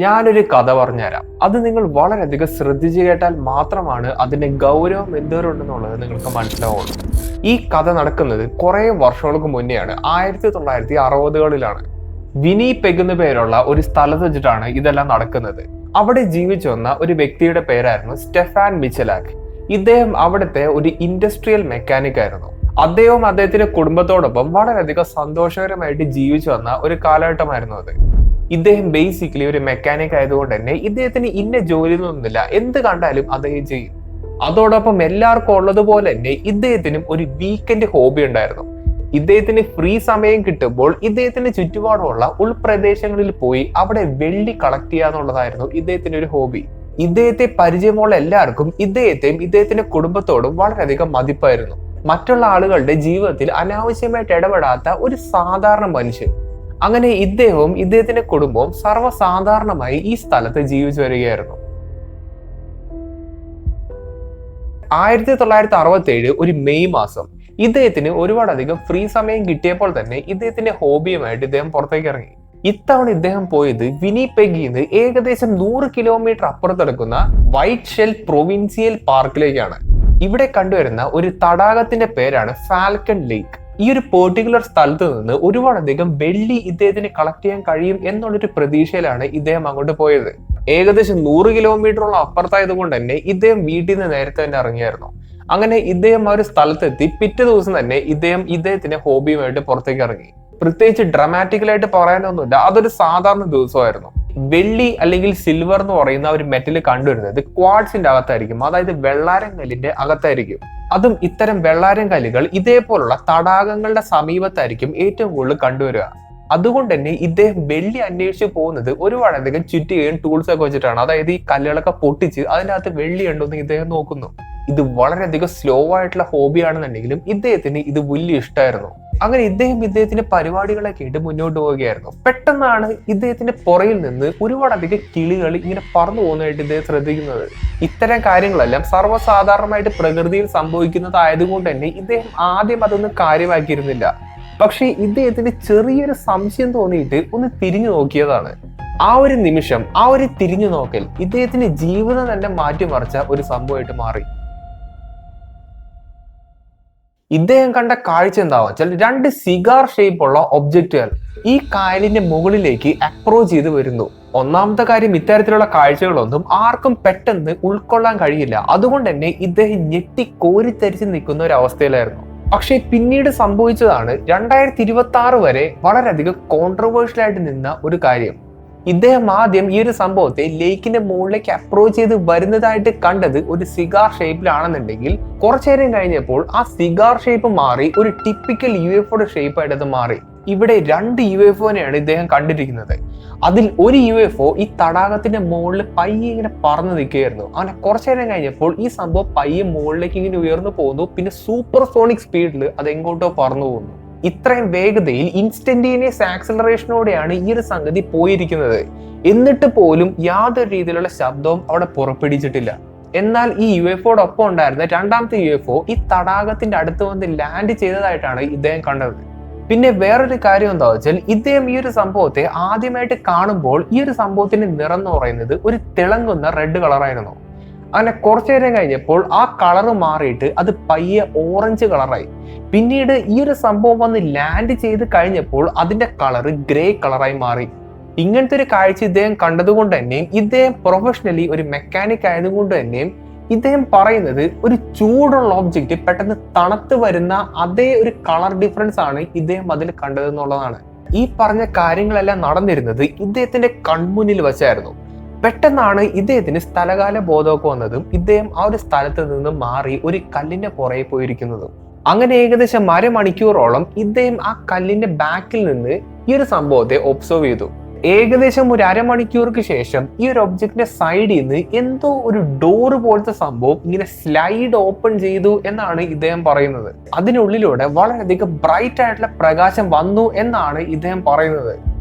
ഞാനൊരു കഥ പറഞ്ഞുതരാം. അത് നിങ്ങൾ വളരെയധികം ശ്രദ്ധിച്ചു കേട്ടാൽ മാത്രമാണ് അതിന്റെ ഗൗരവം എന്തോരുണ്ടെന്നുള്ളത് നിങ്ങൾക്ക് മനസ്സിലാവുള്ളൂ. ഈ കഥ നടക്കുന്നത് കുറെ വർഷങ്ങൾക്ക് മുന്നെയാണ്. 1960കളിലാണ്. വിനിപെഗ് എന്ന പേരുള്ള ഒരു സ്ഥലത്ത് വെച്ചിട്ടാണ് ഇതെല്ലാം നടക്കുന്നത്. അവിടെ ജീവിച്ചു വന്ന ഒരു വ്യക്തിയുടെ പേരായിരുന്നു സ്റ്റെഫാൻ മിച്ചലാക്ക്. ഇദ്ദേഹം അവിടുത്തെ ഒരു ഇൻഡസ്ട്രിയൽ മെക്കാനിക് ആയിരുന്നു. അദ്ദേഹത്തിന്റെ കുടുംബത്തോടൊപ്പം വളരെയധികം സന്തോഷകരമായിട്ട് ജീവിച്ചു വന്ന ഒരു കാലഘട്ടമായിരുന്നു അത്. ഇദ്ദേഹം ബേസിക്കലി ഒരു മെക്കാനിക് ആയതുകൊണ്ട് തന്നെ ഇദ്ദേഹത്തിന് ഇന്ന ജോലി ഒന്നുമില്ല, എന്ത് കണ്ടാലും അദ്ദേഹം ചെയ്യും. അതോടൊപ്പം എല്ലാവർക്കും ഉള്ളതുപോലെ തന്നെ ഇദ്ദേഹത്തിനും ഒരു വീക്കെൻഡ് ഹോബി ഉണ്ടായിരുന്നു. ഇദ്ദേഹത്തിന് ഫ്രീ സമയം കിട്ടുമ്പോൾ ഇദ്ദേഹത്തിന് ചുറ്റുപാടുമുള്ള ഉൾപ്രദേശങ്ങളിൽ പോയി അവിടെ വെള്ളി കളക്ട് ചെയ്യാന്നുള്ളതായിരുന്നു ഇദ്ദേഹത്തിന്റെ ഒരു ഹോബി. ഇദ്ദേഹത്തെ പരിചയമുള്ള എല്ലാവർക്കും ഇദ്ദേഹത്തിന്റെ കുടുംബത്തോടും വളരെയധികം മതിപ്പായിരുന്നു. മറ്റുള്ള ആളുകളുടെ ജീവിതത്തിൽ അനാവശ്യമായിട്ട് ഇടപെടാത്ത ഒരു സാധാരണ മനുഷ്യൻ. അങ്ങനെ ഇദ്ദേഹവും ഇദ്ദേഹത്തിന്റെ കുടുംബവും സർവ്വസാധാരണമായി ഈ സ്ഥലത്ത് ജീവിച്ചു വരികയായിരുന്നു. 1967 ഒരു മെയ് മാസം ഇദ്ദേഹത്തിന് ഒരുപാടധികം ഫ്രീ സമയം കിട്ടിയപ്പോൾ തന്നെ ഇദ്ദേഹത്തിന്റെ ഹോബിയുമായിട്ട് ഇദ്ദേഹം പുറത്തേക്ക് ഇറങ്ങി. ഇത്തവണ ഇദ്ദേഹം പോയത് വിനിപെഗിൽ നിന്ന് ഏകദേശം 100 കിലോമീറ്റർ അപ്പുറത്തെടുക്കുന്ന വൈറ്റ് ഷെൽ പ്രൊവിൻസിയൽ പാർക്കിലേക്കാണ്. ഇവിടെ കണ്ടുവരുന്ന ഒരു തടാകത്തിന്റെ പേരാണ് ഫാൽക്കൺ ലേക്ക്. ഈ ഒരു പെർട്ടിക്കുലർ സ്ഥലത്ത് നിന്ന് ഒരുപാടധികം വെള്ളി ഇദ്ദേഹത്തിന് കളക്ട് ചെയ്യാൻ കഴിയും എന്നുള്ളൊരു പ്രതീക്ഷയിലാണ് ഇദ്ദേഹം അങ്ങോട്ട് പോയത്. ഏകദേശം 100 കിലോമീറ്ററോളം അപ്പുറത്തായത് കൊണ്ട് തന്നെ ഇദ്ദേഹം വീട്ടിൽ നിന്ന് നേരത്തെ തന്നെ ഇറങ്ങിയായിരുന്നു. അങ്ങനെ ഇദ്ദേഹം ആ ഒരു സ്ഥലത്തെത്തി പിറ്റേ ദിവസം തന്നെ ഇദ്ദേഹത്തിന്റെ ഹോബിയുമായിട്ട് പുറത്തേക്ക് ഇറങ്ങി. പ്രത്യേകിച്ച് ഡ്രമാറ്റിക്കലായിട്ട് പറയാനൊന്നുമില്ല, അതൊരു സാധാരണ ദിവസമായിരുന്നു. വെള്ളി അല്ലെങ്കിൽ സിൽവർ എന്ന് പറയുന്ന ഒരു മെറ്റൽ കണ്ടുവരുന്നത് ക്വാർട്സിന്റെ അകത്തായിരിക്കും, അതായത് വെള്ളാരം കല്ലിന്റെ അകത്തായിരിക്കും. അതും ഇത്തരം വെള്ളാരം കല്ലുകൾ ഇതേപോലുള്ള തടാകങ്ങളുടെ സമീപത്തായിരിക്കും ഏറ്റവും കൂടുതൽ കണ്ടുവരിക. അതുകൊണ്ട് തന്നെ ഇദ്ദേഹം വെള്ളി അന്വേഷിച്ച് പോകുന്നത് ഒരുപാടധികം ചുറ്റുകയും ടൂൾസ് ഒക്കെ വെച്ചിട്ടാണ്. അതായത് ഈ കല്ലുകളൊക്കെ പൊട്ടിച്ച് അതിനകത്ത് വെള്ളി ഉണ്ടോന്ന് ഇദ്ദേഹം നോക്കുന്നു. ഇത് വളരെയധികം സ്ലോ ആയിട്ടുള്ള ഹോബിയാണെന്നുണ്ടെങ്കിലും ഇദ്ദേഹത്തിന് ഇത് വലിയ ഇഷ്ടമായിരുന്നു. അങ്ങനെ ഇദ്ദേഹത്തിന്റെ പരിപാടികളൊക്കെ ആയിട്ട് മുന്നോട്ട് പോവുകയായിരുന്നു. പെട്ടെന്നാണ് ഇദ്ദേഹത്തിന്റെ പുറയിൽ നിന്ന് ഒരുപാടധികം കിളികൾ ഇങ്ങനെ പറന്നു പോകുന്നതായിട്ട് ഇദ്ദേഹം ശ്രദ്ധിക്കുന്നത്. ഇത്തരം കാര്യങ്ങളെല്ലാം സർവ്വസാധാരണമായിട്ട് പ്രകൃതിയിൽ സംഭവിക്കുന്നതായതുകൊണ്ട് തന്നെ ഇദ്ദേഹം ആദ്യം അതൊന്നും കാര്യമാക്കിയിരുന്നില്ല. പക്ഷേ ഇദ്ദേഹത്തിന് ചെറിയൊരു സംശയം തോന്നിയിട്ട് ഒന്ന് തിരിഞ്ഞു നോക്കിയതാണ്. ആ ഒരു നിമിഷം, ആ ഒരു തിരിഞ്ഞു നോക്കൽ ഇദ്ദേഹത്തിന്റെ ജീവിതം തന്നെ മാറ്റിമറിച്ച ഒരു സംഭവമായിട്ട് മാറി. ഇദ്ദേഹം കണ്ട കാഴ്ച എന്താവാ വെച്ചാൽ 2 സിഗാർ ഷേപ്പുള്ള ഒബ്ജക്റ്റുകൾ ഈ കായലിന്റെ മുകളിലേക്ക് അപ്രോച്ച് ചെയ്ത് വരുന്നു. ഒന്നാമത്തെ കാര്യം, ഇത്തരത്തിലുള്ള കാഴ്ചകളൊന്നും ആർക്കും പെട്ടെന്ന് ഉൾക്കൊള്ളാൻ കഴിയില്ല. അതുകൊണ്ട് തന്നെ ഇദ്ദേഹം ഞെട്ടി കോരിത്തരിച്ച് നിൽക്കുന്ന ഒരു അവസ്ഥയിലായിരുന്നു. പക്ഷെ പിന്നീട് സംഭവിച്ചതാണ് 2026 വരെ വളരെയധികം കോൺട്രവേഴ്ഷ്യൽ ആയിട്ട് നിന്ന ഒരു കാര്യം. ഇദ്ദേഹം ആദ്യം ഈ ഒരു സംഭവത്തെ ലേക്കിന്റെ മുകളിലേക്ക് അപ്രോച്ച് ചെയ്ത് വരുന്നതായിട്ട് കണ്ടത് ഒരു സിഗാർ ഷേപ്പിലാണെന്നുണ്ടെങ്കിൽ കുറച്ചു നേരം കഴിഞ്ഞപ്പോൾ ആ സിഗാർ ഷേപ്പ് മാറി ഒരു ടിപ്പിക്കൽ UFOയുടെ ഷേപ്പായിട്ട് അത് മാറി. ഇവിടെ 2 UFOനെയാണ് ഇദ്ദേഹം കണ്ടിരിക്കുന്നത്. അതിൽ ഒരു UFO ഈ തടാകത്തിന്റെ മുകളിൽ പയ്യെ ഇങ്ങനെ പറന്നു നിൽക്കുകയായിരുന്നു. അങ്ങനെ കുറച്ചു നേരം കഴിഞ്ഞപ്പോൾ ഈ സംഭവം പയ്യെ മുകളിലേക്ക് ഇങ്ങനെ ഉയർന്നു പോകുന്നു. പിന്നെ സൂപ്പർസോണിക് സ്പീഡിൽ അത് എങ്ങോട്ടോ പറന്നു പോകുന്നു. ഇത്രയും വേഗതയിൽ ഇൻസ്റ്റന്റേനിയസ് ആക്സിലറേഷനോടെയാണ് ഈ ഒരു സംഗതി പോയിരിക്കുന്നത്. എന്നിട്ട് പോലും യാതൊരു രീതിയിലുള്ള ശബ്ദവും അവിടെ പുറപ്പെടുവിച്ചിട്ടില്ല. എന്നാൽ ഈ UFOയോടൊപ്പം ഉണ്ടായിരുന്ന രണ്ടാമത്തെ UFO ഈ തടാകത്തിന്റെ അടുത്ത് വന്ന് ലാൻഡ് ചെയ്തതായിട്ടാണ് ഇദ്ദേഹം കണ്ടത്. പിന്നെ വേറൊരു കാര്യം എന്താ വെച്ചാൽ ഇദ്ദേഹം ഈ ഒരു സംഭവത്തെ ആദ്യമായിട്ട് കാണുമ്പോൾ ഈ ഒരു സംഭവത്തിന്റെ നിറം എന്ന് പറയുന്നത് ഒരു തിളങ്ങുന്ന റെഡ് കളറായിരുന്നു. അങ്ങനെ കുറച്ചു നേരം കഴിഞ്ഞപ്പോൾ ആ കളറ് മാറിയിട്ട് അത് പയ്യെ ഓറഞ്ച് കളറായി. പിന്നീട് ഈ ഒരു സംഭവം വന്ന് ലാൻഡ് ചെയ്ത് കഴിഞ്ഞപ്പോൾ അതിന്റെ കളറ് ഗ്രേ കളറായി മാറി. ഇങ്ങനത്തെ ഒരു കാഴ്ച ഇദ്ദേഹം കണ്ടതുകൊണ്ട് തന്നെയും ഇദ്ദേഹം പ്രൊഫഷണലി ഒരു മെക്കാനിക് ആയതുകൊണ്ട് തന്നെയും ഇദ്ദേഹം പറയുന്നത് ഒരു ചൂടുള്ള ഓബ്ജക്റ്റ് പെട്ടെന്ന് തണുത്ത് വരുന്ന അതേ ഒരു കളർ ഡിഫറൻസ് ആണ് ഇദ്ദേഹം അതിൽ കണ്ടതെന്നുള്ളതാണ്. ഈ പറഞ്ഞ കാര്യങ്ങളെല്ലാം നടന്നിരുന്നത് ഇദ്ദേഹത്തിന്റെ കൺമുന്നിൽ വെച്ചായിരുന്നു. പെട്ടെന്നാണ് ഇദ്ദേഹത്തിന് സ്ഥലകാല ബോധമൊക്കെ വന്നതും ഇദ്ദേഹം ആ ഒരു സ്ഥലത്ത് നിന്ന് മാറി ഒരു കല്ലിന്റെ പുറകെ പോയിരിക്കുന്നതും. അങ്ങനെ ഏകദേശം അരമണിക്കൂറോളം ഇദ്ദേഹം ആ കല്ലിന്റെ ബാക്കിൽ നിന്ന് ഈ ഒരു സംഭവത്തെ ഒബ്സർവ് ചെയ്തു. ഏകദേശം ഒരു അരമണിക്കൂർക്ക് ശേഷം ഈ ഒരു ഒബ്ജക്റ്റിന്റെ സൈഡിൽ നിന്ന് എന്തോ ഒരു ഡോറ് പോലത്തെ സംഭവം ഇങ്ങനെ സ്ലൈഡ് ഓപ്പൺ ചെയ്തു എന്നാണ് ഇദ്ദേഹം പറയുന്നത്. അതിനുള്ളിലൂടെ വളരെയധികം ബ്രൈറ്റ് ആയിട്ടുള്ള പ്രകാശം വന്നു എന്നാണ് ഇദ്ദേഹം പറയുന്നത്.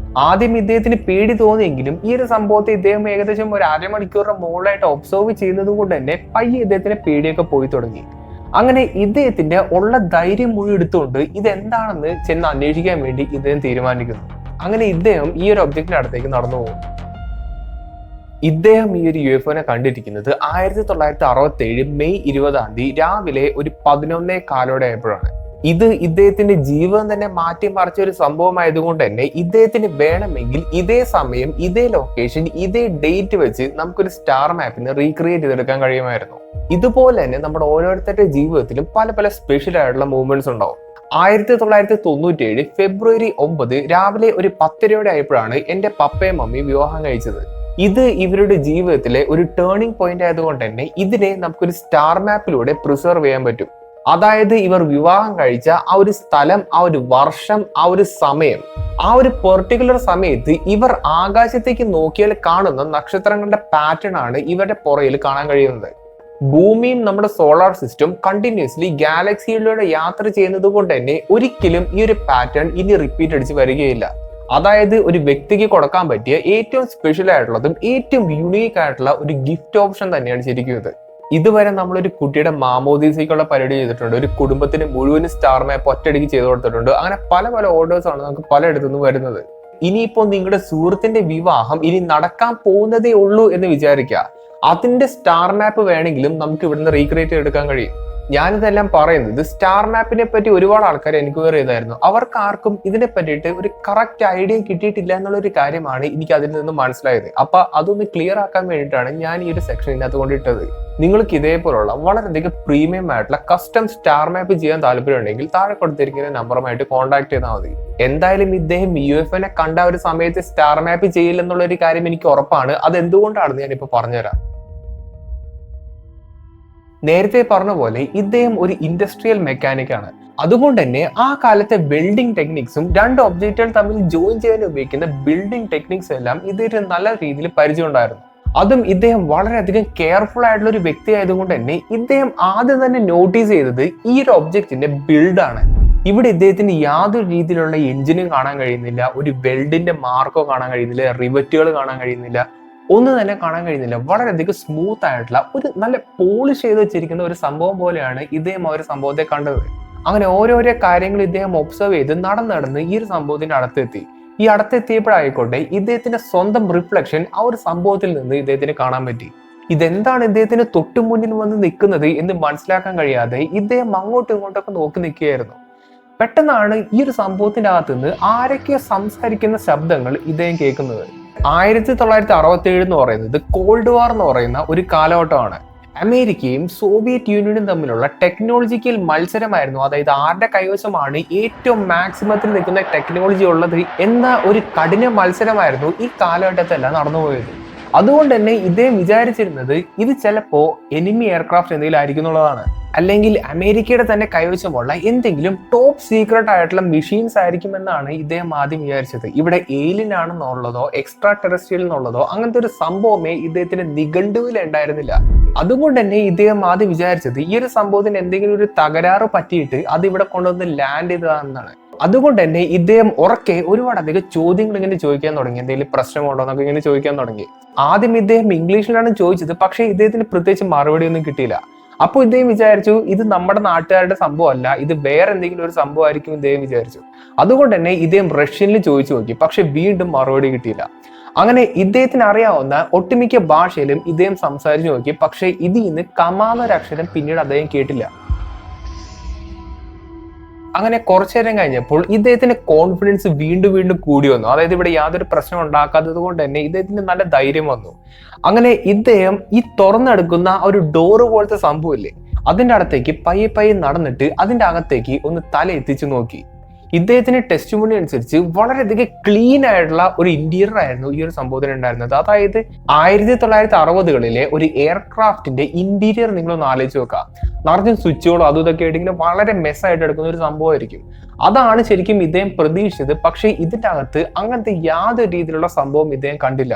ആദ്യം ഇദ്ദേഹത്തിന് പേടി തോന്നിയെങ്കിലും ഈ ഒരു സംഭവത്തെ ഇദ്ദേഹം ഏകദേശം ഒരു അരമണിക്കൂറിന്റെ മുകളിലായിട്ട് ഒബ്സർവ് ചെയ്യുന്നത് കൊണ്ട് തന്നെ പയ്യെ ഇദ്ദേഹത്തിന്റെ പേടിയൊക്കെ പോയി തുടങ്ങി. അങ്ങനെ ഇദ്ദേഹത്തിന്റെ ഉള്ള ധൈര്യം മുഴുവൻ എടുത്തുകൊണ്ട് ഇതെന്താണെന്ന് ചെന്ന് അന്വേഷിക്കാൻ വേണ്ടി ഇദ്ദേഹം തീരുമാനിക്കുന്നു. അങ്ങനെ ഇദ്ദേഹം ഈ ഒരു ഒബ്ജക്റ്റിന്റെ അടുത്തേക്ക് നടന്നു പോകും. ഇദ്ദേഹം ഈ ഒരു UFOനെ കണ്ടിരിക്കുന്നത് 1967 മെയ് 20 രാവിലെ ഒരു 11:15 ആയപ്പോഴാണ്. ഇത് ഇദ്ദേഹത്തിന്റെ ജീവിതം തന്നെ മാറ്റിമറിച്ച ഒരു സംഭവമായതുകൊണ്ട് തന്നെ ഇദ്ദേഹത്തിന് വേണമെങ്കിൽ ഇതേ സമയം, ഇതേ ലൊക്കേഷൻ, ഇതേ ഡേറ്റ് വെച്ച് നമുക്കൊരു സ്റ്റാർ മാപ്പിനെ റീക്രിയേറ്റ് ചെയ്തെടുക്കാൻ കഴിയുമായിരുന്നു. ഇതുപോലെ തന്നെ നമ്മുടെ ഓരോരുത്തരുടെ ജീവിതത്തിലും പല പല സ്പെഷ്യൽ ആയിട്ടുള്ള മൂവ്മെന്റ്സ് ഉണ്ടാവും. 1997 ഫെബ്രുവരി 9 രാവിലെ ഒരു 10:30 ആയപ്പോഴാണ് എന്റെ പപ്പയും മമ്മിയും വിവാഹം കഴിച്ചത്. ഇത് ഇവരുടെ ജീവിതത്തിലെ ഒരു ടേണിംഗ് പോയിന്റ് ആയതുകൊണ്ട് തന്നെ ഇതിനെ നമുക്കൊരു സ്റ്റാർ മാപ്പിലൂടെ പ്രിസർവ് ചെയ്യാൻ പറ്റും. അതായത് ഇവർ വിവാഹം കഴിച്ച ആ ഒരു സ്ഥലം, ആ ഒരു വർഷം, ആ ഒരു സമയം, ആ ഒരു പെർട്ടിക്കുലർ സമയത്ത് ഇവർ ആകാശത്തേക്ക് നോക്കിയാൽ കാണുന്ന നക്ഷത്രങ്ങളുടെ പാറ്റേൺ ആണ് ഇവരുടെ പുറയിൽ കാണാൻ കഴിയുന്നത്. ഭൂമിയും നമ്മുടെ സോളാർ സിസ്റ്റം കണ്ടിന്യൂസ്ലി ഗാലക്സിയിലൂടെ യാത്ര ചെയ്യുന്നത് കൊണ്ട് തന്നെ ഒരിക്കലും ഈ ഒരു പാറ്റേൺ ഇനി റിപ്പീറ്റ് അടിച്ച് വരികയില്ല. അതായത് ഒരു വ്യക്തിക്ക് കൊടുക്കാൻ പറ്റിയ ഏറ്റവും സ്പെഷ്യൽ ആയിട്ടുള്ളതും ഏറ്റവും യുണീക്ക് ആയിട്ടുള്ള ഒരു ഗിഫ്റ്റ് ഓപ്ഷൻ തന്നെയാണ് ശരിക്കും ഇത്. ഇതുവരെ നമ്മളൊരു കുട്ടിയുടെ മാമോദീസയ്ക്കുള്ള പരിപാടി ചെയ്തിട്ടുണ്ട്, ഒരു കുടുംബത്തിന് മുഴുവൻ സ്റ്റാർ മാപ്പ് ഒറ്റയടിക്ക് ചെയ്തു കൊടുത്തിട്ടുണ്ട്. അങ്ങനെ പല പല ഓർഡേഴ്സ് ആണ് നമുക്ക് പലയിടത്തു നിന്നും വരുന്നത്. ഇനിയിപ്പോ നിങ്ങളുടെ സുഹൃത്തിന്റെ വിവാഹം ഇനി നടക്കാൻ പോകുന്നതേ ഉള്ളൂ എന്ന് വിചാരിക്കുക, അതിന്റെ സ്റ്റാർ മാപ്പ് വേണമെങ്കിലും നമുക്ക് ഇവിടുന്ന് റീക്രിയേറ്റ് ചെയ്തെടുക്കാൻ കഴിയും. ഞാനിതെല്ലാം പറയുന്നത് സ്റ്റാർ മാപ്പിനെ പറ്റി ഒരുപാട് ആൾക്കാർ എൻക്വയറി ചെയ്തായിരുന്നു. അവർക്ക് ആർക്കും ഇതിനെ പറ്റിയിട്ട് ഒരു കറക്റ്റ് ഐഡിയ കിട്ടിയിട്ടില്ല എന്നുള്ളൊരു കാര്യമാണ് എനിക്ക് അതിൽ നിന്ന് മനസ്സിലായത്. അപ്പൊ അതൊന്ന് ക്ലിയർ ആക്കാൻ വേണ്ടിയിട്ടാണ് ഞാൻ ഈ ഒരു സെക്ഷൻ ഇതിനകത്ത് കൊണ്ടിട്ടത്. നിങ്ങൾക്ക് ഇതേപോലുള്ള വളരെയധികം പ്രീമിയം ആയിട്ടുള്ള കസ്റ്റം സ്റ്റാർ മാപ്പ് ചെയ്യാൻ താല്പര്യമുണ്ടെങ്കിൽ താഴെ കൊടുത്തിരിക്കുന്ന നമ്പറുമായിട്ട് കോൺടാക്ട് ചെയ്താൽ മതി. എന്തായാലും ഇദ്ദേഹം UFOനെ കണ്ട ഒരു സമയത്ത് സ്റ്റാർ മാപ്പ് ചെയ്യില്ലെന്നുള്ള ഒരു കാര്യം എനിക്ക് ഉറപ്പാണ്. അത് എന്തുകൊണ്ടാണെന്ന് ഞാനിപ്പോ പറഞ്ഞുതരാം. നേരത്തെ പറഞ്ഞ പോലെ ഇദ്ദേഹം ഒരു ഇൻഡസ്ട്രിയൽ മെക്കാനിക് ആണ്. അതുകൊണ്ട് തന്നെ ആ കാലത്തെ വെൽഡിംഗ് ടെക്നിക്സും രണ്ട് ഒബ്ജക്റ്റുകൾ തമ്മിൽ ജോയിൻ ചെയ്യാൻ ഉപയോഗിക്കുന്ന ബിൽഡിംഗ് ടെക്നിക്സ് എല്ലാം ഇദ്ദേഹത്തിന് നല്ല രീതിയിൽ പരിചയം ഉണ്ടായിരുന്നു. അതും ഇദ്ദേഹം വളരെയധികം കെയർഫുൾ ആയിട്ടുള്ള ഒരു വ്യക്തി ആയതുകൊണ്ട് തന്നെ ഇദ്ദേഹം ആദ്യം തന്നെ നോട്ടീസ് ചെയ്തത് ഈ ഒരു ഒബ്ജക്റ്റിന്റെ ബിൽഡാണ്. ഇവിടെ ഇദ്ദേഹത്തിന് യാതൊരു രീതിയിലുള്ള എഞ്ചിനും കാണാൻ കഴിയുന്നില്ല, ഒരു വെൽഡിന്റെ മാർക്കോ കാണാൻ കഴിയുന്നില്ല, റിവറ്റുകൾ കാണാൻ കഴിയുന്നില്ല, ഒന്നും തന്നെ കാണാൻ കഴിയുന്നില്ല. വളരെയധികം സ്മൂത്ത് ആയിട്ടുള്ള ഒരു നല്ല പോളിഷ് ചെയ്ത് വെച്ചിരിക്കുന്ന ഒരു സംഭവം പോലെയാണ് ഇദ്ദേഹം ആ ഒരു സംഭവത്തെ കണ്ടത്. അങ്ങനെ ഓരോരോ കാര്യങ്ങൾ ഇദ്ദേഹം ഒബ്സർവ് ചെയ്ത് നടന്ന് ഈ ഒരു സംഭവത്തിന്റെ അടുത്തെത്തി. ഈ അടുത്തെത്തിയപ്പോഴായിക്കോട്ടെ ഇദ്ദേഹത്തിന്റെ സ്വന്തം റിഫ്ലക്ഷൻ ആ ഒരു സംഭവത്തിൽ നിന്ന് ഇദ്ദേഹത്തിന് കാണാൻ പറ്റി. ഇതെന്താണ് ഇദ്ദേഹത്തിന് തൊട്ടു മുന്നിൽ വന്ന് നിൽക്കുന്നത് എന്ന് മനസ്സിലാക്കാൻ കഴിയാതെ ഇദ്ദേഹം അങ്ങോട്ടും ഇങ്ങോട്ടൊക്കെ നോക്കി നിൽക്കുകയായിരുന്നു. പെട്ടെന്നാണ് ഈ ഒരു സംഭവത്തിന്റെ അകത്തുനിന്ന് ആരൊക്കെയോ സംസാരിക്കുന്ന ശബ്ദങ്ങൾ ഇദ്ദേഹം കേൾക്കുന്നത്. 1967 എന്ന് പറയുന്നത് കോൾഡ് വാർ എന്ന് പറയുന്ന ഒരു കാലഘട്ടമാണ്. അമേരിക്കയും സോവിയറ്റ് യൂണിയനും തമ്മിലുള്ള ടെക്നോളജിക്കൽ മത്സരമായിരുന്നു. അതായത് ആരുടെ കൈവശമാണ് ഏറ്റവും മാക്സിമത്തിൽ നിൽക്കുന്ന ടെക്നോളജി ഉള്ളത് എന്ന ഒരു കഠിന മത്സരമായിരുന്നു ഈ കാലഘട്ടത്തെല്ലാം നടന്നുപോയത്. അതുകൊണ്ട് തന്നെ ഇദ്ദേഹം വിചാരിച്ചിരുന്നത് ഇത് ചിലപ്പോ എനിമി എയർക്രാഫ്റ്റ് എന്തെങ്കിലും ആയിരിക്കും എന്നുള്ളതാണ്, അല്ലെങ്കിൽ അമേരിക്കയുടെ തന്നെ കൈവശമുള്ള എന്തെങ്കിലും ടോപ്പ് സീക്രട്ട് ആയിട്ടുള്ള മെഷീൻസ് ആയിരിക്കുമെന്നാണ് ഇദ്ദേഹം ആദ്യം വിചാരിച്ചത്. ഇവിടെ ഏലിയൻ ആണെന്നുള്ളതോ എക്സ്ട്രാ ടെറസ്ട്രിയൽ എന്നുള്ളതോ അങ്ങനത്തെ ഒരു സംഭവമേ ഇദ്ദേഹത്തിന്റെ നിഘണ്ടുവിൽ ഉണ്ടായിരുന്നില്ല. അതുകൊണ്ട് തന്നെ ഇദ്ദേഹം ആദ്യം വിചാരിച്ചത് ഈ ഒരു സംഭവത്തിന് എന്തെങ്കിലും ഒരു തകരാറ് പറ്റിയിട്ട് അത് ഇവിടെ കൊണ്ടുവന്ന് ലാൻഡ് ചെയ്തതാണെന്നാണ്. അതുകൊണ്ട് തന്നെ ഇദ്ദേഹം ഉറക്കെ ഒരുപാട് അധികം ചോദ്യങ്ങൾ ഇങ്ങനെ ചോദിക്കാൻ തുടങ്ങി. എന്തെങ്കിലും പ്രശ്നമുണ്ടോ എന്നൊക്കെ ഇങ്ങനെ ചോദിക്കാൻ തുടങ്ങി. ആദ്യം ഇദ്ദേഹം ഇംഗ്ലീഷിലാണ് ചോദിച്ചത്, പക്ഷേ ഇദ്ദേഹത്തിന് പ്രത്യേകിച്ച് മറുപടി ഒന്നും കിട്ടിയില്ല. അപ്പോൾ ഇദ്ദേഹം വിചാരിച്ചു ഇത് നമ്മുടെ നാട്ടുകാരുടെ സംഭവമല്ല, ഇത് വേറെ എന്തെങ്കിലും ഒരു സംഭവമായിരിക്കും ഇദ്ദേഹം വിചാരിച്ചു. അതുകൊണ്ട് തന്നെ ഇദ്ദേഹം റഷ്യനിൽ ചോദിച്ചു നോക്കി, പക്ഷെ വീണ്ടും മറുപടി കിട്ടിയില്ല. അങ്ങനെ ഇദ്ദേഹത്തിന് അറിയാവുന്ന ഒട്ടുമിക്ക ഭാഷയിലും ഇദ്ദേഹം സംസാരിച്ചു നോക്കി, പക്ഷെ ഇതിൽ നിന്ന് കമാന്നൊരക്ഷരം പിന്നീട് അദ്ദേഹം കേട്ടില്ല. അങ്ങനെ കുറച്ചു നേരം കഴിഞ്ഞപ്പോൾ ഇദ്ദേഹത്തിന്റെ കോൺഫിഡൻസ് വീണ്ടും കൂടി വന്നു. അതായത് ഇവിടെ യാതൊരു പ്രശ്നം ഉണ്ടാക്കാത്തത് കൊണ്ട് തന്നെ ഇദ്ദേഹത്തിന് നല്ല ധൈര്യം വന്നു. അങ്ങനെ ഇദ്ദേഹം ഈ തുറന്നെടുക്കുന്ന ഒരു ഡോറ് പോലത്തെ സംഭവമില്ലേ, അതിന്റെ അടുത്തേക്ക് പയ്യെ നടന്നിട്ട് അതിന്റെ അകത്തേക്ക് ഒന്ന് തല എത്തിച്ചു നോക്കി. ഇദ്ദേഹത്തിന് ടെസ്റ്റിമോണി അനുസരിച്ച് വളരെയധികം ക്ലീൻ ആയിട്ടുള്ള ഒരു ഇന്റീരിയർ ആയിരുന്നു ഈ ഒരു സംഭവത്തിന് ഉണ്ടായിരുന്നത്. അതായത് 1960-കളിലെ ഒരു എയർക്രാഫ്റ്റിന്റെ ഇന്റീരിയർ നിങ്ങളൊന്ന് ആലോചിച്ച് നോക്കാം. നിറഞ്ഞ സ്വിച്ചുകളോ അതും ഇതൊക്കെ ആയിട്ട് ഇങ്ങനെ വളരെ മെസ്സായിട്ട് എടുക്കുന്ന ഒരു സംഭവമായിരിക്കും. അതാണ് ശരിക്കും ഇദ്ദേഹം പ്രതീക്ഷിച്ചത്. പക്ഷേ ഇതിന്റെ അകത്ത് അങ്ങനത്തെ യാതൊരു രീതിയിലുള്ള സംഭവം ഇദ്ദേഹം കണ്ടില്ല.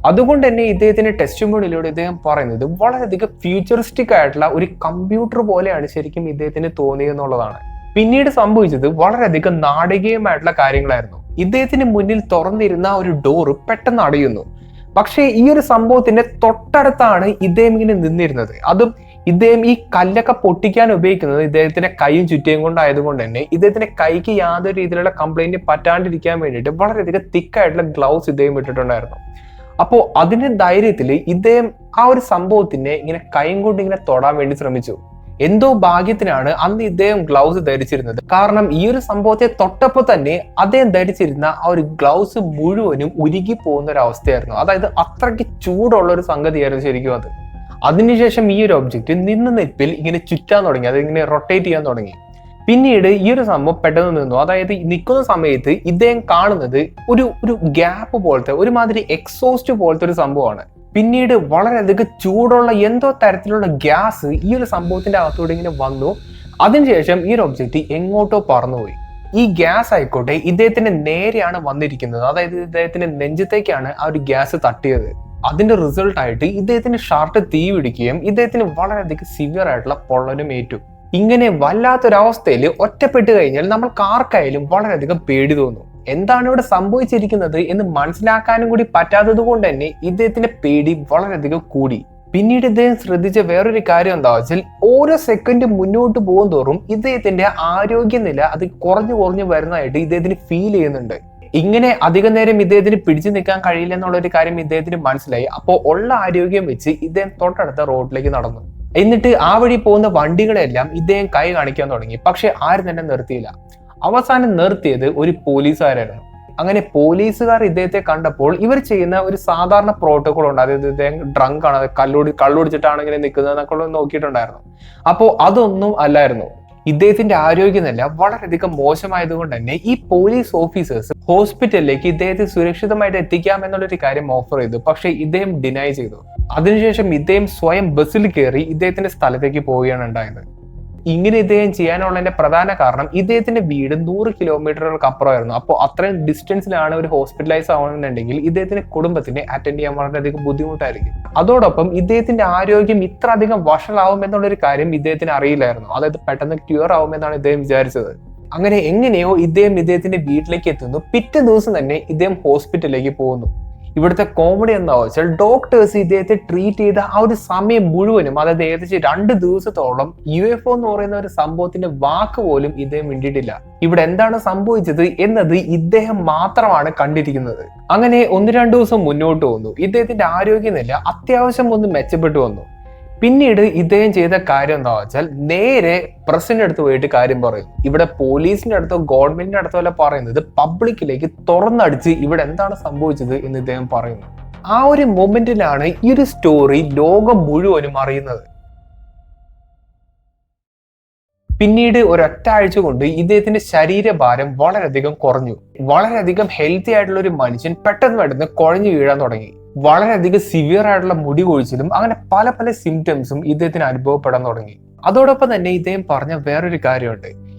അതുകൊണ്ട് തന്നെ ഇദ്ദേഹത്തിന്റെ ടെസ്റ്റിമോണിയിലൂടെ ഇദ്ദേഹം പറയുന്നത് വളരെയധികം ഫ്യൂച്ചറിസ്റ്റിക് ആയിട്ടുള്ള ഒരു കമ്പ്യൂട്ടർ പോലെയാണ് ശരിക്കും ഇദ്ദേഹത്തിന് തോന്നിയെന്നുള്ളതാണ്. പിന്നീട് സംഭവിച്ചത് വളരെയധികം നാടകീയമായിട്ടുള്ള കാര്യങ്ങളായിരുന്നു. ഇദ്ദേഹത്തിന് മുന്നിൽ തുറന്നിരുന്ന ഒരു ഡോറ് പെട്ടെന്ന് അടയുന്നു. പക്ഷേ ഈ ഒരു സംഭവത്തിന്റെ തൊട്ടടുത്താണ് ഇദ്ദേഹം ഇങ്ങനെ നിന്നിരുന്നത്. അതും ഇദ്ദേഹം ഈ കല്ലൊക്കെ പൊട്ടിക്കാൻ ഉപയോഗിക്കുന്നത് ഇദ്ദേഹത്തിന്റെ കൈയും ചുറ്റിയും കൊണ്ടായതുകൊണ്ട് തന്നെ ഇദ്ദേഹത്തിന്റെ കൈക്ക് യാതൊരു രീതിയിലുള്ള കംപ്ലൈന്റ് പറ്റാണ്ടിരിക്കാൻ വേണ്ടിയിട്ട് വളരെയധികം തിക്കായിട്ടുള്ള ഗ്ലൗസ് ഇദ്ദേഹം ഇട്ടിട്ടുണ്ടായിരുന്നു. അപ്പോൾ അതിന്റെ ധൈര്യത്തിൽ ഇദ്ദേഹം ആ ഒരു സംഭവത്തിനെ ഇങ്ങനെ കൈയും കൊണ്ട് ഇങ്ങനെ തൊടാൻ വേണ്ടി ശ്രമിച്ചു. എന്തോ ഭാഗ്യത്തിനാണ് അന്ന് ഇദ്ദേഹം ഗ്ലൗസ് ധരിച്ചിരുന്നത്. കാരണം ഈ ഒരു സംഭവത്തെ തൊട്ടപ്പോൾ തന്നെ അദ്ദേഹം ധരിച്ചിരുന്ന ആ ഒരു ഗ്ലൗസ് മുഴുവനും ഉരുകി പോകുന്ന ഒരു അവസ്ഥയായിരുന്നു. അതായത് അത്രയ്ക്ക് ചൂടുള്ള ഒരു സംഗതിയായിരുന്നു ശരിക്കും അത്. അതിനുശേഷം ഈ ഒരു ഒബ്ജക്റ്റ് നിന്ന നിൽപ്പിൽ ഇങ്ങനെ ചുറ്റാൻ തുടങ്ങി, അതിങ്ങനെ റൊട്ടേറ്റ് ചെയ്യാൻ തുടങ്ങി. പിന്നീട് ഈ ഒരു സംഭവം പെട്ടെന്ന് നിന്നു. അതായത് നിൽക്കുന്ന സമയത്ത് ഇദ്ദേഹം കാണുന്നത് ഒരു ഗ്യാപ്പ് പോലത്തെ ഒരുമാതിരി എക്സോസ്റ്റ് പോലത്തെ ഒരു സംഭവമാണ്. പിന്നീട് വളരെയധികം ചൂടുള്ള എന്തോ തരത്തിലുള്ള ഗ്യാസ് ഈ ഒരു സംഭവത്തിന്റെ അകത്തോടെ ഇങ്ങനെ വന്നു. അതിനുശേഷം ഈ ഒരു ഒബ്ജക്റ്റ് എങ്ങോട്ടോ പറന്നുപോയി. ഈ ഗ്യാസ് ആയിക്കോട്ടെ ഇദ്ദേഹത്തിന്റെ നേരെയാണ് വന്നിരിക്കുന്നത്. അതായത് ഇദ്ദേഹത്തിന്റെ നെഞ്ചത്തേക്കാണ് ആ ഒരു ഗ്യാസ് തട്ടിയത്. അതിന്റെ റിസൾട്ട് ആയിട്ട് ഇദ്ദേഹത്തിന്റെ ഷർട്ട് തീ പിടിക്കുകയും ഇദ്ദേഹത്തിന് വളരെയധികം സിവിയർ ആയിട്ടുള്ള പൊള്ളലും ഏറ്റു. ഇങ്ങനെ വല്ലാത്തൊരവസ്ഥയിൽ ഒറ്റപ്പെട്ട് കഴിഞ്ഞാൽ നമ്മൾക്ക് ആർക്കായാലും വളരെയധികം പേടി തോന്നും. എന്താണ് ഇവിടെ സംഭവിച്ചിരിക്കുന്നത് എന്ന് മനസ്സിലാക്കാനും കൂടി പറ്റാത്തത് കൊണ്ട് തന്നെ ഇദ്ദേഹത്തിന്റെ പേടി വളരെയധികം കൂടി. പിന്നീട് ഇദ്ദേഹം ശ്രദ്ധിച്ച വേറൊരു കാര്യം എന്താ വെച്ചാൽ ഓരോ സെക്കൻഡ് മുന്നോട്ട് പോകും തോറും ഇദ്ദേഹത്തിന്റെ ആരോഗ്യനില അത് കുറഞ്ഞു വരുന്നതായിട്ട് ഇദ്ദേഹത്തിന് ഫീൽ ചെയ്യുന്നുണ്ട്. ഇങ്ങനെ അധികം നേരം ഇദ്ദേഹത്തിന് പിടിച്ചു നിൽക്കാൻ കഴിയില്ല എന്നുള്ളൊരു കാര്യം ഇദ്ദേഹത്തിന് മനസ്സിലായി. അപ്പോൾ ഉള്ള ആരോഗ്യം വെച്ച് ഇദ്ദേഹം തൊട്ടടുത്ത റോഡിലേക്ക് നടന്നു. എന്നിട്ട് ആ വഴി പോകുന്ന വണ്ടികളെല്ലാം ഇദ്ദേഹം കൈ കാണിക്കാൻ തുടങ്ങി. പക്ഷെ ആരും തന്നെ നിർത്തിയില്ല. അവസാനം നിർത്തിയത് ഒരു പോലീസുകാരായിരുന്നു. അങ്ങനെ പോലീസുകാർ ഇദ്ദേഹത്തെ കണ്ടപ്പോൾ ഇവർ ചെയ്യുന്ന ഒരു സാധാരണ പ്രോട്ടോകോൾ ഉണ്ട്. അതായത് ഇദ്ദേഹം ഡ്രങ്ക് ആണ്, കള്ളുടിച്ചിട്ടാണ് ഇങ്ങനെ നിൽക്കുന്നത് എന്നൊക്കെ നോക്കിയിട്ടുണ്ടായിരുന്നു. അപ്പോൾ അതൊന്നും അല്ലായിരുന്നു. ഇദ്ദേഹത്തിന്റെ ആരോഗ്യനില വളരെയധികം മോശമായതുകൊണ്ട് തന്നെ ഈ പോലീസ് ഓഫീസേഴ്സ് ഹോസ്പിറ്റലിലേക്ക് ഇദ്ദേഹത്തെ സുരക്ഷിതമായിട്ട് എത്തിക്കാം എന്നുള്ളൊരു കാര്യം ഓഫർ ചെയ്തു. പക്ഷെ ഇദ്ദേഹം ഡിനൈ ചെയ്തു. അതിനുശേഷം ഇദ്ദേഹം സ്വയം ബസ്സിൽ കയറി ഇദ്ദേഹത്തിന്റെ സ്ഥലത്തേക്ക് പോവുകയാണ് ഉണ്ടായത്. ഇങ്ങനെ ഇദ്ദേഹം ചെയ്യാനുള്ളതിന്റെ പ്രധാന കാരണം ഇദ്ദേഹത്തിന്റെ വീട് 100 കിലോമീറ്ററുകൾക്ക് അപ്പുറമായിരുന്നു. അപ്പോൾ അത്രയും ഡിസ്റ്റൻസിലാണ് ഒരു ഹോസ്പിറ്റലൈസ് ആവുന്നുണ്ടെങ്കിൽ ഇദ്ദേഹത്തിന്റെ കുടുംബത്തിനെ അറ്റൻഡ് ചെയ്യാൻ വളരെയധികം ബുദ്ധിമുട്ടായിരിക്കും. അതോടൊപ്പം ഇദ്ദേഹത്തിന്റെ ആരോഗ്യം ഇത്ര അധികം വഷളാവും എന്നുള്ളൊരു കാര്യം ഇദ്ദേഹത്തിന് അറിയില്ലായിരുന്നു. അതായത് പെട്ടെന്ന് ക്യൂർ ആവുമെന്നാണ് ഇദ്ദേഹം വിചാരിച്ചത്. അങ്ങനെ എങ്ങനെയോ ഇദ്ദേഹത്തിന്റെ വീട്ടിലേക്ക് എത്തുന്നു. പിറ്റേ ദിവസം തന്നെ ഇദ്ദേഹം ഹോസ്പിറ്റലിലേക്ക് പോകുന്നു. ഇവിടുത്തെ കോമഡി എന്താ വെച്ചാൽ ഡോക്ടേഴ്സ് ഇദ്ദേഹത്തെ ട്രീറ്റ് ചെയ്ത ആ ഒരു സമയം മുഴുവനും, അതായത് ഏകദേശം 2 ദിവസത്തോളം UFO എന്ന് പറയുന്ന ഒരു സംഭവത്തിന്റെ വാക്ക് പോലും ഇദ്ദേഹം മിണ്ടിയിട്ടില്ല. ഇവിടെ എന്താണ് സംഭവിച്ചത് എന്നത് ഇദ്ദേഹം മാത്രമാണ് കണ്ടിരിക്കുന്നത്. അങ്ങനെ 1-2 ദിവസം മുന്നോട്ട് വന്നു. ഇദ്ദേഹത്തിന്റെ ആരോഗ്യനില അത്യാവശ്യം ഒന്ന് മെച്ചപ്പെട്ടു വന്നു. പിന്നീട് ഇദ്ദേഹം ചെയ്ത കാര്യം എന്താ വെച്ചാൽ നേരെ പ്രസിന്റെ അടുത്ത് പോയിട്ട് കാര്യം പറയും. ഇവിടെ പോലീസിന്റെ അടുത്തോ ഗവൺമെന്റിന്റെ അടുത്തോ അല്ല പറയുന്നത്, പബ്ലിക്കിലേക്ക് തുറന്നടിച്ച് ഇവിടെ എന്താണ് സംഭവിച്ചത് എന്ന് ഇദ്ദേഹം പറയുന്നു. ആ ഒരു മൊമെന്റിലാണ് ഈ ഒരു സ്റ്റോറി ലോകം മുഴുവനും അറിയുന്നത്. പിന്നീട് ഒരൊറ്റ ആഴ്ച കൊണ്ട് ഇദ്ദേഹത്തിന്റെ ശരീരഭാരം വളരെയധികം കുറഞ്ഞു. വളരെയധികം ഹെൽത്തി ആയിട്ടുള്ള ഒരു മനുഷ്യൻ പെട്ടെന്ന് കുഴഞ്ഞു വീഴാൻ തുടങ്ങി. വളരെയധികം സിവിയർ ആയിട്ടുള്ള മുടി കൊഴിച്ചിലും അങ്ങനെ പല സിംറ്റംസും ഇദ്ദേഹത്തിന് അനുഭവപ്പെടാൻ തുടങ്ങി. അതോടൊപ്പം തന്നെ ഇദ്ദേഹം പറഞ്ഞ വേറൊരു കാര്യമുണ്ട്.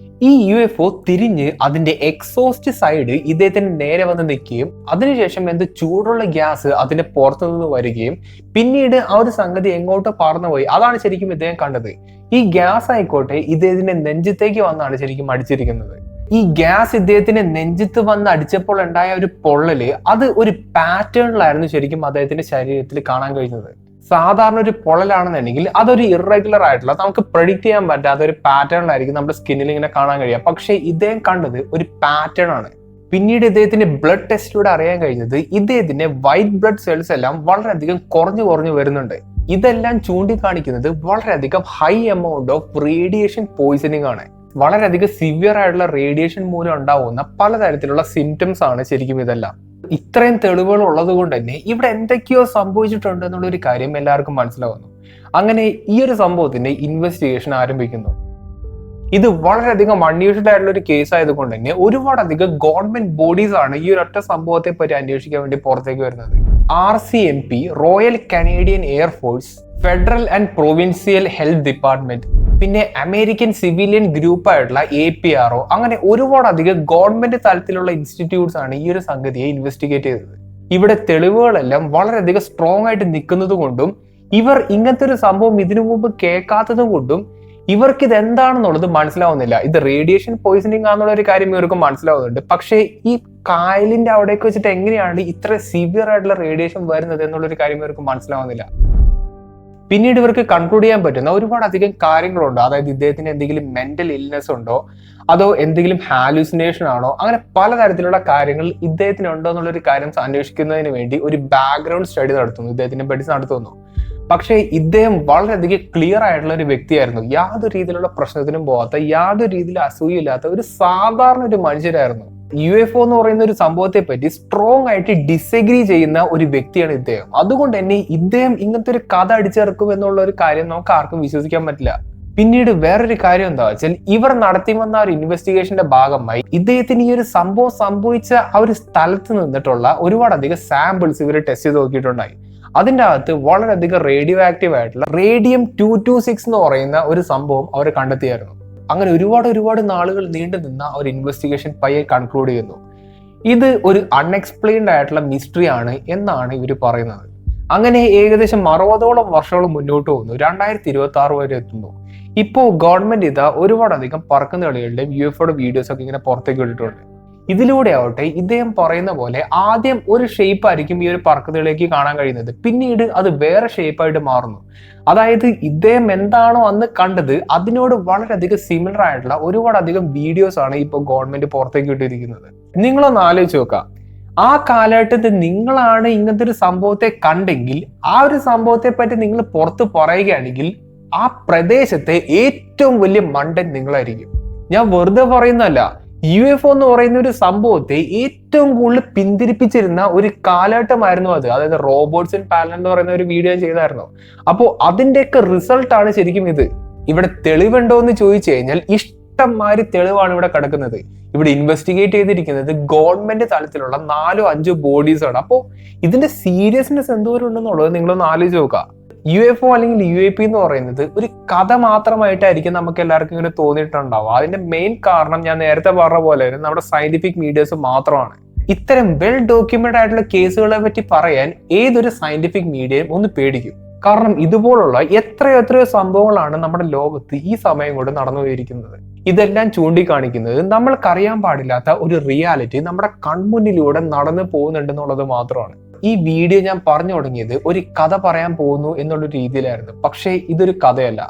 ഈ UFO തിരിഞ്ഞ് അതിന്റെ എക്സോസ്റ്റ് സൈഡ് ഇദ്ദേഹത്തിന് നേരെ വന്ന് നിൽക്കുകയും അതിനുശേഷം എന്ത് ചൂടുള്ള ഗ്യാസ് അതിന്റെ പുറത്തു നിന്ന് വരികയും പിന്നീട് ആ ഒരു സംഗതി എങ്ങോട്ടോ പറന്നുപോയി. അതാണ് ശരിക്കും ഇദ്ദേഹം കണ്ടത്. ഈ ഗ്യാസ് ആയിക്കോട്ടെ ഇദ്ദേഹത്തിന്റെ നെഞ്ചത്തേക്ക് വന്നാണ് ശരിക്കും അടിച്ചിരിക്കുന്നത്. ഈ ഗ്യാസ് ഇദ്ദേഹത്തിന്റെ നെഞ്ചത്ത് വന്ന് അടിച്ചപ്പോൾ ഉണ്ടായ ഒരു പൊള്ളല് അത് ഒരു പാറ്റേണിലായിരുന്നു ശരിക്കും അദ്ദേഹത്തിന്റെ ശരീരത്തിൽ കാണാൻ കഴിഞ്ഞത്. സാധാരണ ഒരു പൊള്ളലാണെന്നുണ്ടെങ്കിൽ അതൊരു ഇറഗുലർ ആയിട്ടുള്ള നമുക്ക് പ്രെഡിക്റ്റ് ചെയ്യാൻ പറ്റാത്ത ഒരു പാറ്റേണിലായിരിക്കും നമ്മുടെ സ്കിന്നിൽ ഇങ്ങനെ കാണാൻ കഴിയുക. പക്ഷെ ഇദ്ദേഹം കണ്ടത് ഒരു പാറ്റേൺ ആണ്. പിന്നീട് ഇദ്ദേഹത്തിന്റെ ബ്ലഡ് ടെസ്റ്റിലൂടെ അറിയാൻ കഴിഞ്ഞത് ഇദ്ദേഹത്തിന്റെ വൈറ്റ് ബ്ലഡ് സെൽസ് എല്ലാം വളരെയധികം കുറഞ്ഞു വരുന്നുണ്ട്. ഇതെല്ലാം ചൂണ്ടിക്കാണിക്കുന്നത് വളരെയധികം high amount of radiation poisoning ആണ്. വളരെയധികം സിവിയർ ആയിട്ടുള്ള റേഡിയേഷൻ മൂലം ഉണ്ടാവുന്ന പലതരത്തിലുള്ള സിംറ്റംസ് ആണ് ശരിക്കും ഇതെല്ലാം. ഇത്രയും തെളിവുകൾ ഉള്ളത് കൊണ്ട് തന്നെ ഇവിടെ എന്തൊക്കെയോ സംഭവിച്ചിട്ടുണ്ട് എന്നുള്ളൊരു കാര്യം എല്ലാവർക്കും മനസ്സിലാവുന്നു. അങ്ങനെ ഈ ഒരു സംഭവത്തിന്റെ ഇൻവെസ്റ്റിഗേഷൻ ആരംഭിക്കുന്നു. ഇത് വളരെയധികം അൺയൂഷ്വൽ ആയിട്ടുള്ള ഒരു കേസ് ആയതുകൊണ്ട് തന്നെ ഒരുപാടധികം ഗവൺമെന്റ് ബോഡീസ് ആണ് ഈ ഒരൊറ്റ സംഭവത്തെ പറ്റി അന്വേഷിക്കാൻ വേണ്ടി പുറത്തേക്ക് വരുന്നത്. RCMP, royal Canadian air force, federal and provincial health department, പിന്നെ അമേരിക്കൻ സിവിലിയൻ ഗ്രൂപ്പ് ആയിട്ടുള്ള APRO, അങ്ങനെ ഒരുപാടധികം ഗവൺമെന്റ് തലത്തിലുള്ള ഇൻസ്റ്റിറ്റ്യൂട്ട്സ് ആണ് ഈ ഒരു സംഗതിയെ ഇൻവെസ്റ്റിഗേറ്റ് ചെയ്തത്. ഇവിടെ തെളിവുകളെല്ലാം വളരെയധികം സ്ട്രോങ് ആയിട്ട് നിൽക്കുന്നത് കൊണ്ടും ഇവർ ഇങ്ങനത്തെ ഒരു സംഭവം ഇതിനു മുമ്പ് കേൾക്കാത്തത് കൊണ്ടും ഇവർക്ക് ഇത് എന്താണെന്നുള്ളത് മനസ്സിലാവുന്നില്ല. ഇത് റേഡിയേഷൻ പോയിസണിങ് ആണെന്നുള്ള ഒരു കാര്യം ഇവർക്ക് മനസ്സിലാവുന്നുണ്ട്. പക്ഷേ ഈ കായലിന്റെ അവിടേക്ക് വെച്ചിട്ട് എങ്ങനെയാണ് ഇത്ര സിവിയർ ആയിട്ടുള്ള റേഡിയേഷൻ വരുന്നത് എന്നുള്ളൊരു കാര്യം ഇവർക്ക് മനസ്സിലാവുന്നില്ല. പിന്നീട് ഇവർക്ക് കൺക്ലൂഡ് ചെയ്യാൻ പറ്റുന്ന ഒരുപാട് അധികം കാര്യങ്ങളുണ്ട്. അതായത് ഇദ്ദേഹത്തിന് എന്തെങ്കിലും മെന്റൽ ഇൽനെസ് ഉണ്ടോ, അതോ എന്തെങ്കിലും ഹാലൂസിനേഷൻ ആണോ, അങ്ങനെ പലതരത്തിലുള്ള കാര്യങ്ങൾ ഇദ്ദേഹത്തിന് ഉണ്ടോ എന്നുള്ളൊരു കാര്യം അന്വേഷിക്കുന്നതിന് വേണ്ടി ഒരു ബാക്ക്ഗ്രൗണ്ട് സ്റ്റഡി നടത്തുന്നു, ഇദ്ദേഹത്തിനെ പറ്റി നടത്തുന്നു. പക്ഷേ ഇദ്ദേഹം വളരെയധികം ക്ലിയർ ആയിട്ടുള്ള ഒരു വ്യക്തിയായിരുന്നു. യാതൊരു രീതിയിലുള്ള പ്രശ്നത്തിനും പോകാത്ത, യാതൊരു രീതിയിൽ അസൂയില്ലാത്ത ഒരു സാധാരണ ഒരു മനുഷ്യരായിരുന്നു. UFO എന്ന് പറയുന്ന ഒരു സംഭവത്തെ പറ്റി സ്ട്രോങ് ആയിട്ട് ഡിസഗ്രി ചെയ്യുന്ന ഒരു വ്യക്തിയാണ് ഇദ്ദേഹം. അതുകൊണ്ട് തന്നെ ഇദ്ദേഹം ഇങ്ങനത്തെ ഒരു കഥ അടിച്ചിറക്കും എന്നുള്ള ഒരു കാര്യം നമുക്ക് ആർക്കും വിശ്വസിക്കാൻ പറ്റില്ല. പിന്നീട് വേറൊരു കാര്യം എന്താ വെച്ചാൽ, ഇവർ നടത്തി വന്ന ഒരു ഇൻവെസ്റ്റിഗേഷന്റെ ഭാഗമായി ഇദ്ദേഹത്തിന് ഈ ഒരു സംഭവം സംഭവിച്ച ആ ഒരു സ്ഥലത്ത് നിന്നിട്ടുള്ള ഒരുപാടധികം സാമ്പിൾസ് ഇവർ ടെസ്റ്റ് ചെയ്ത് നോക്കിയിട്ടുണ്ടായി. അതിൻ്റെ അകത്ത് വളരെയധികം റേഡിയോ ആക്റ്റീവ് ആയിട്ടുള്ള റേഡിയം 226 എന്ന് പറയുന്ന ഒരു സംഭവം അവർ കണ്ടെത്തിയായിരുന്നു. അങ്ങനെ ഒരുപാട് നാളുകൾ നീണ്ടു നിന്ന ഒരു ഇൻവെസ്റ്റിഗേഷൻ പയ്യെ കൺക്ലൂഡ് ചെയ്യുന്നു. ഇത് ഒരു അൺഎക്സ്പ്ലെയിൻഡ് ആയിട്ടുള്ള മിസ്റ്ററി ആണ് എന്നാണ് ഇവർ പറയുന്നത്. അങ്ങനെ ഏകദേശം 60ഓളം വർഷങ്ങൾ മുന്നോട്ട് പോകുന്നു. 2026 വരെ എത്തുന്നു. ഇപ്പോൾ ഗവൺമെന്റ് ഇതാ ഒരുപാടധികം പറക്കുന്ന കളികളുടെയും UFOയുടെ വീഡിയോസ് ഒക്കെ ഇങ്ങനെ പുറത്തേക്ക് വിട്ടിട്ടുണ്ട്. ഇതിലൂടെ ആവട്ടെ ഇദ്ദേഹം പറയുന്ന പോലെ ആദ്യം ഒരു ഷേപ്പ് ആയിരിക്കും ഈ ഒരു പറക്കുതളിലേക്ക് കാണാൻ കഴിയുന്നത്, പിന്നീട് അത് വേറെ ഷേപ്പായിട്ട് മാറുന്നു. അതായത് ഇദ്ദേഹം എന്താണോ അന്ന് കണ്ടത് അതിനോട് വളരെയധികം സിമിലർ ആയിട്ടുള്ള ഒരുപാടധികം വീഡിയോസ് ആണ് ഇപ്പോൾ ഗവൺമെന്റ് പുറത്തേക്ക് വിട്ടിരിക്കുന്നത്. നിങ്ങളൊന്ന് ആലോചിച്ച് നോക്കുക, ആ കാലഘട്ടത്തിൽ നിങ്ങളാണ് ഇങ്ങനത്തെ ഒരു സംഭവത്തെ കണ്ടെങ്കിൽ ആ ഒരു സംഭവത്തെ പറ്റി നിങ്ങൾ പുറത്ത് പറയുകയാണെങ്കിൽ ആ പ്രദേശത്തെ ഏറ്റവും വലിയ മണ്ടൻ നിങ്ങളായിരിക്കും. ഞാൻ വെറുതെ പറയുന്നതല്ല, UFO എന്ന് പറയുന്ന ഒരു സംഭവത്തെ ഏറ്റവും കൂടുതൽ പിന്തിരിപ്പിച്ചിരുന്ന ഒരു കാലഘട്ടമായിരുന്നു അത്. അതായത് റോബോട്ട്സ് ഇൻ പാലൻ എന്ന് പറയുന്ന ഒരു വീഡിയോ ചെയ്തായിരുന്നു. അപ്പോൾ അതിന്റെയൊക്കെ റിസൾട്ടാണ് ശരിക്കും ഇത്. ഇവിടെ തെളിവുണ്ടോ എന്ന് ചോദിച്ചു കഴിഞ്ഞാൽ ഇഷ്ടംമാതിരി തെളിവാണ് ഇവിടെ കിടക്കുന്നത്. ഇവിടെ ഇൻവെസ്റ്റിഗേറ്റ് ചെയ്തിരിക്കുന്നത് ഗവൺമെന്റ് തലത്തിലുള്ള 4-5 ബോഡീസ് ആണ്. അപ്പോൾ ഇതിന്റെ സീരിയസ്നെസ് എന്തോരം ഉണ്ടെന്നുള്ളത് നിങ്ങളൊന്ന് ആലോചിച്ച് നോക്കുക. UFO അല്ലെങ്കിൽ UAP എന്ന് പറയുന്നത് ഒരു കഥ മാത്രമായിട്ടായിരിക്കും നമുക്ക് എല്ലാവർക്കും ഇങ്ങനെ തോന്നിയിട്ടുണ്ടാവും. അതിന്റെ മെയിൻ കാരണം ഞാൻ നേരത്തെ പറഞ്ഞ പോലെ നമ്മുടെ സയന്റിഫിക് മീഡിയസ് മാത്രമാണ്. ഇത്തരം വെൽ ഡോക്യുമെന്റ് ആയിട്ടുള്ള കേസുകളെ പറ്റി പറയാൻ ഏതൊരു സയന്റിഫിക് മീഡിയയും ഒന്ന് പേടിക്കും. കാരണം ഇതുപോലുള്ള എത്രയോ സംഭവങ്ങളാണ് നമ്മുടെ ലോകത്ത് ഈ സമയം കൊണ്ട് നടന്നുപോയിരിക്കുന്നത്. ഇതെല്ലാം ചൂണ്ടിക്കാണിക്കുന്നത് നമ്മൾക്കറിയാൻ പാടില്ലാത്ത ഒരു റിയാലിറ്റി നമ്മുടെ കൺമുന്നിലൂടെ നടന്നു പോകുന്നുണ്ടെന്നുള്ളത് മാത്രമാണ്. ഈ വീഡിയോ ഞാൻ പറഞ്ഞു തുടങ്ങിയത് ഒരു കഥ പറയാൻ പോകുന്നു എന്നുള്ള രീതിയിലായിരുന്നു. പക്ഷേ ഇതൊരു കഥയല്ല.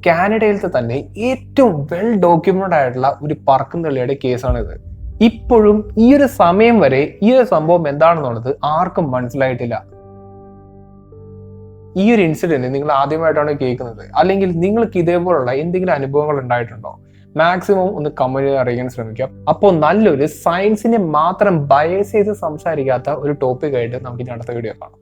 കാനഡയിലത്തെ തന്നെ ഏറ്റവും വെൽ ഡോക്യുമെന്റ് ആയിട്ടുള്ള ഒരു പറക്കുംതള്ളിയുടെ കേസാണിത്. ഇപ്പോഴും ഈ ഒരു സമയം വരെ ഈ ഒരു സംഭവം എന്താണെന്നുള്ളത് ആർക്കും മനസ്സിലായിട്ടില്ല. ഈ ഒരു ഇൻസിഡന്റ് നിങ്ങൾ ആദ്യമായിട്ടാണ് കേൾക്കുന്നത്, അല്ലെങ്കിൽ നിങ്ങൾക്ക് ഇതേപോലുള്ള എന്തെങ്കിലും അനുഭവങ്ങൾ ഉണ്ടായിട്ടുണ്ടോ? മാക്സിമം ഒന്ന് കമന്റ് ചെയ്ത് അറിയാൻ ശ്രമിക്കാം. അപ്പോൾ നല്ലൊരു സയൻസിനെ മാത്രം ബയസ് ചെയ്ത് സംസാരിക്കാത്ത ഒരു ടോപ്പിക് ആയിട്ട് നമുക്ക് ഇനി അടുത്ത വീഡിയോ കാണാം.